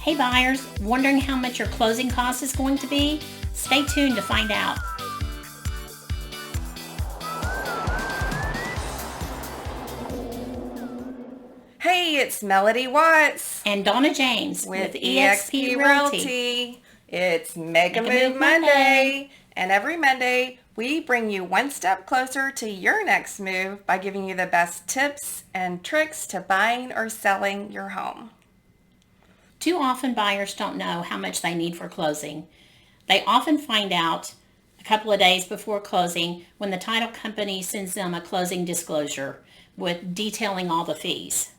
Hey buyers, wondering how much your closing cost is going to be? Stay tuned to find out. Hey, it's Melody Watts And Donna James with eXp Realty. It's Make a Move Monday, and every Monday we bring you one step closer to your next move by giving you the best tips and tricks to buying or selling your home. Too often buyers don't know how much they need for closing. They often find out a couple of days before closing when the title company sends them a closing disclosure with detailing all the fees.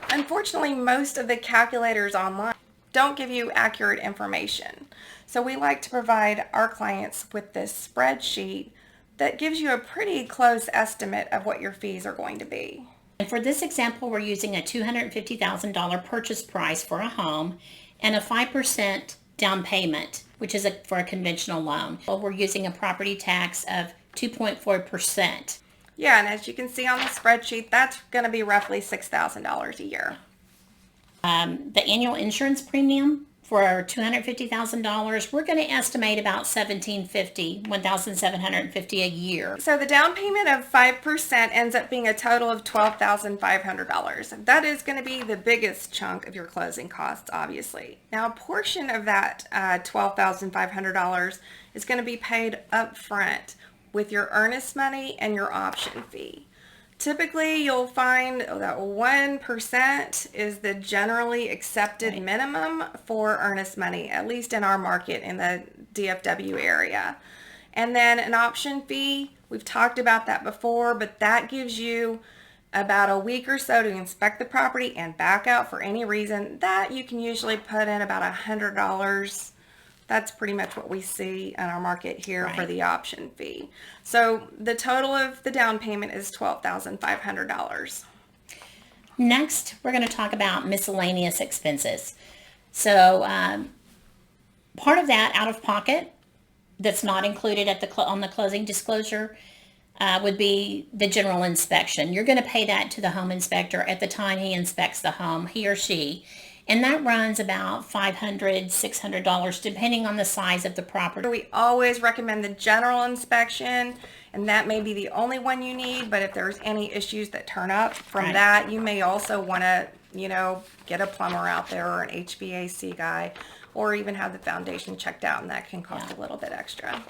Unfortunately, most of the calculators online don't give you accurate information. So we like to provide our clients with this spreadsheet that gives you a pretty close estimate of what your fees are going to be. And for this example, we're using a $250,000 purchase price for a home and a 5% down payment, which is for a conventional loan. We're using a property tax of 2.4%. Yeah, and as you can see on the spreadsheet, that's going to be roughly $6,000 a year. The annual insurance premium for $250,000, we're going to estimate about $1,750 a year. So the down payment of 5% ends up being a total of $12,500. That is going to be the biggest chunk of your closing costs, obviously. Now, a portion of that $12,500 is going to be paid up front with your earnest money and your option fee. Typically, you'll find that 1% is the generally accepted minimum for earnest money, at least in our market in the DFW area. And then an option fee, we've talked about that before, but that gives you about a week or so to inspect the property and back out for any reason. That you can usually put in about $100. That's pretty much what we see in our market here for the option fee. So the total of the down payment is $12,500. Next, we're going to talk about miscellaneous expenses. So part of that out of pocket that's not included at on the closing disclosure would be the general inspection. You're going to pay that to the home inspector at the time he inspects the home, he or she. And that runs about $500, $600, depending on the size of the property. We always recommend the general inspection, and that may be the only one you need, but if there's any issues that turn up from that, you may also want to, get a plumber out there or an HVAC guy, or even have the foundation checked out, and that can cost a little bit extra.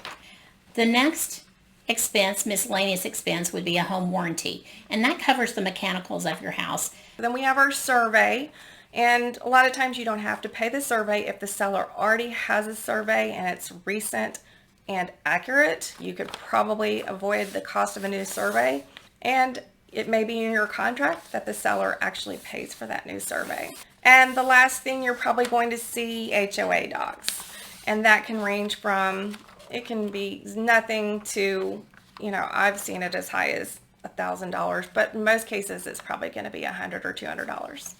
The next expense, miscellaneous expense, would be a home warranty, and that covers the mechanicals of your house. Then we have our survey. And a lot of times you don't have to pay the survey if the seller already has a survey and it's recent and accurate. You could probably avoid the cost of a new survey, and it may be in your contract that the seller actually pays for that new survey. And the last thing, you're probably going to see HOA docs, and that can range from, it can be nothing to, I've seen it as high as $1,000, but in most cases it's probably going to be $100 or $200.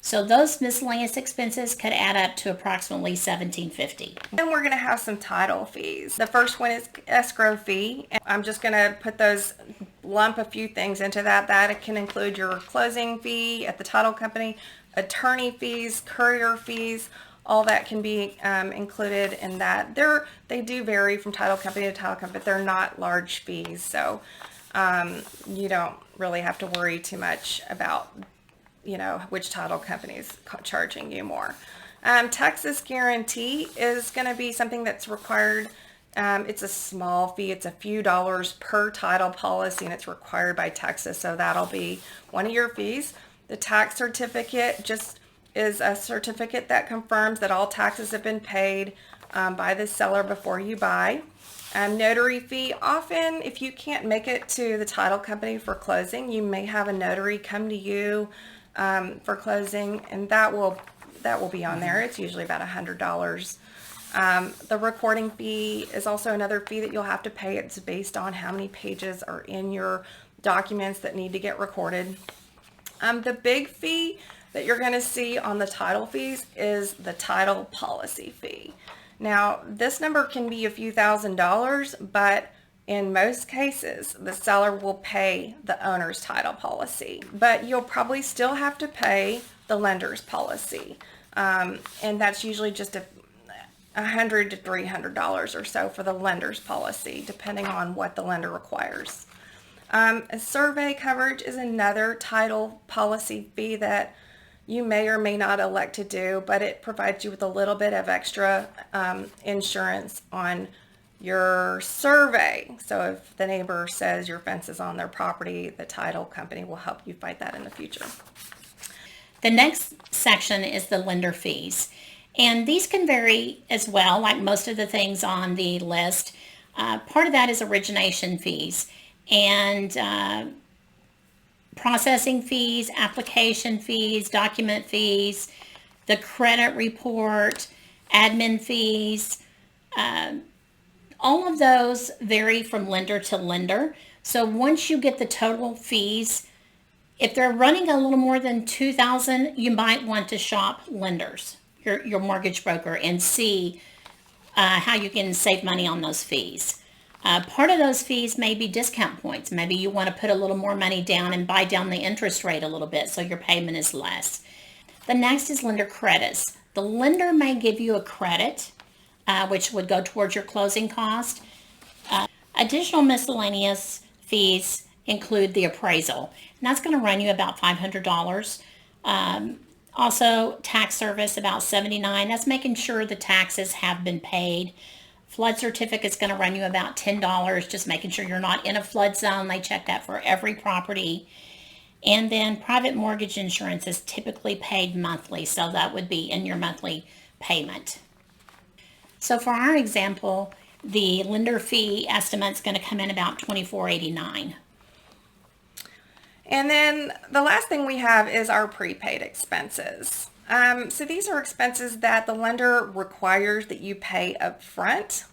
So those miscellaneous expenses could add up to approximately $1,750. Then we're going to have some title fees. The first one is escrow fee. And I'm just going to lump a few things into that. That can include your closing fee at the title company, attorney fees, courier fees. All that can be included in that. They do vary from title company to title company, but they're not large fees. So you don't really have to worry too much about which title company is charging you more. Texas guarantee is going to be something that's required. It's a small fee. It's a few dollars per title policy, and it's required by Texas. So that'll be one of your fees. The tax certificate just is a certificate that confirms that all taxes have been paid by the seller before you buy. Notary fee, often if you can't make it to the title company for closing, you may have a notary come to you for closing, and that will be on there. It's usually about $100. The recording fee is also another fee that you'll have to pay. It's based on how many pages are in your documents that need to get recorded. The big fee that you're going to see on the title fees is the title policy fee. Now, this number can be a few $1,000s, but In most cases, the seller will pay the owner's title policy, but you'll probably still have to pay the lender's policy. And that's usually just $100 to $300 or so for the lender's policy, depending on what the lender requires. A survey coverage is another title policy fee that you may or may not elect to do, but it provides you with a little bit of extra insurance on your survey. So if the neighbor says your fence is on their property, the title company will help you fight that in the future. The next section is the lender fees. And these can vary as well, like most of the things on the list. Part of that is origination fees and processing fees, application fees, document fees, the credit report, admin fees. All of those vary from lender to lender. So once you get the total fees, if they're running a little more than $2,000, you might want to shop lenders, your mortgage broker, and see how you can save money on those fees. Part of those fees may be discount points. Maybe you want to put a little more money down and buy down the interest rate a little bit so your payment is less. The next is lender credits. The lender may give you a credit, which would go towards your closing cost. Additional miscellaneous fees include the appraisal, and that's going to run you about $500. Also, tax service about $79. That's making sure the taxes have been paid. Flood certificate's going to run you about $10, just making sure you're not in a flood zone. They check that for every property. And then private mortgage insurance is typically paid monthly, so that would be in your monthly payment. So for our example, the lender fee estimate's going to come in about $24.89. And then the last thing we have is our prepaid expenses. So these are expenses that the lender requires that you pay up front.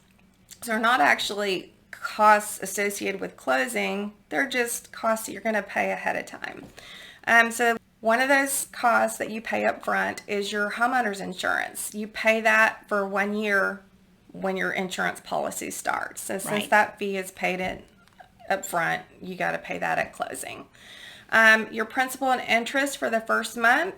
So they're not actually costs associated with closing. They're just costs that you're going to pay ahead of time. So one of those costs that you pay up front is your homeowner's insurance. You pay that for 1 year when your insurance policy starts. So since that fee is paid in up front, you got to pay that at closing. Your principal and interest for the first month,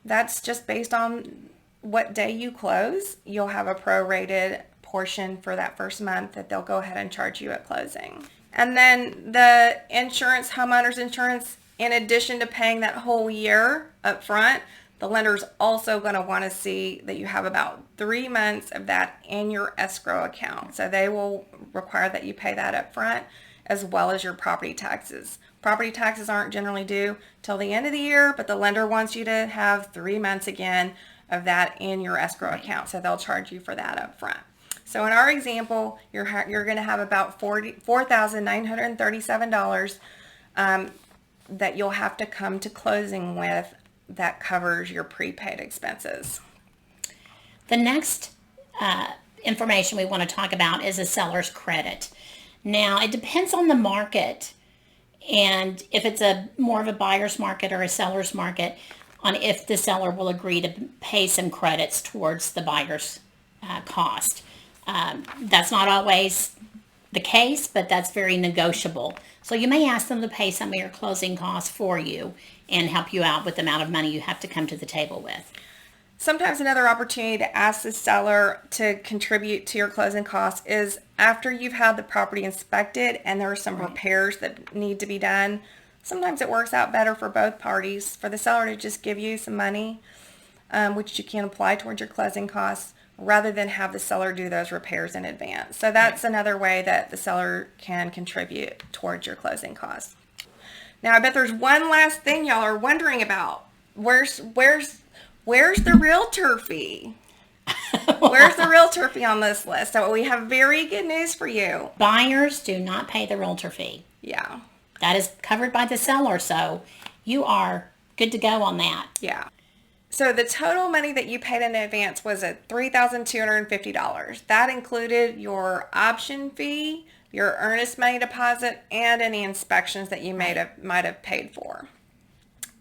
that's just based on what day you close. You'll have a prorated portion for that first month that they'll go ahead and charge you at closing. And then the insurance, homeowner's insurance, in addition to paying that whole year up front, the lender's also going to want to see that you have about 3 months of that in your escrow account. So they will require that you pay that up front, as well as your property taxes. Property taxes aren't generally due till the end of the year, but the lender wants you to have 3 months again of that in your escrow account. So they'll charge you for that up front. So in our example, you're going to have about $4,937 that you'll have to come to closing with that covers your prepaid expenses. The next information we want to talk about is a seller's credit. Now, it depends on the market, and if it's a more of a buyer's market or a seller's market, on if the seller will agree to pay some credits towards the buyer's cost. That's not always the case, but that's very negotiable. So you may ask them to pay some of your closing costs for you and help you out with the amount of money you have to come to the table with. Sometimes another opportunity to ask the seller to contribute to your closing costs is after you've had the property inspected and there are some repairs that need to be done. Sometimes it works out better for both parties for the seller to just give you some money, which you can apply towards your closing costs, rather than have the seller do those repairs in advance. So that's another way that the seller can contribute towards your closing costs. Now, I bet there's one last thing y'all are wondering about. Where's the realtor fee? Where's the realtor fee on this list? So we have very good news for you. Buyers do not pay the realtor fee. Yeah. That is covered by the seller, so you are good to go on that. Yeah. So the total money that you paid in advance was at $3,250. That included your option fee, your earnest money deposit, and any inspections that you might have paid for.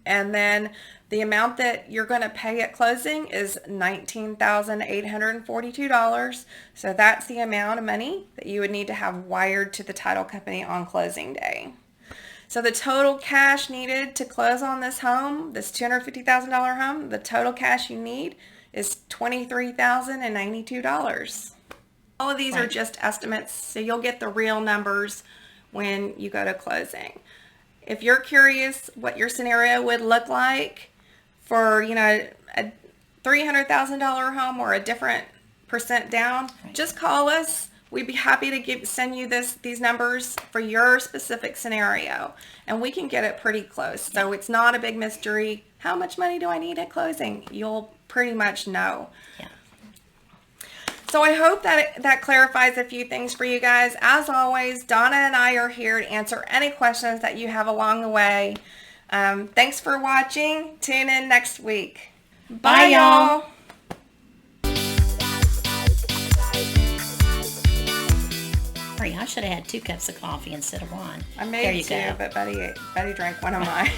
And then the amount that you're going to pay at closing is $19,842. So that's the amount of money that you would need to have wired to the title company on closing day. So the total cash needed to close on this home, this $250,000 home, the total cash you need is $23,092. All of these are just estimates, so you'll get the real numbers when you go to closing. If you're curious what your scenario would look like for, a $300,000 home or a different percent down, just call us. We'd be happy to send you these numbers for your specific scenario, and we can get it pretty close. So it's not a big mystery. How much money do I need at closing? You'll pretty much know. Yeah. So I hope that clarifies a few things for you guys. As always, Donna and I are here to answer any questions that you have along the way. Thanks for watching. Tune in next week. Bye, y'all. Sorry, I should have had 2 cups of coffee instead of 1. I There made you 2, go. but Buddy drank one of mine.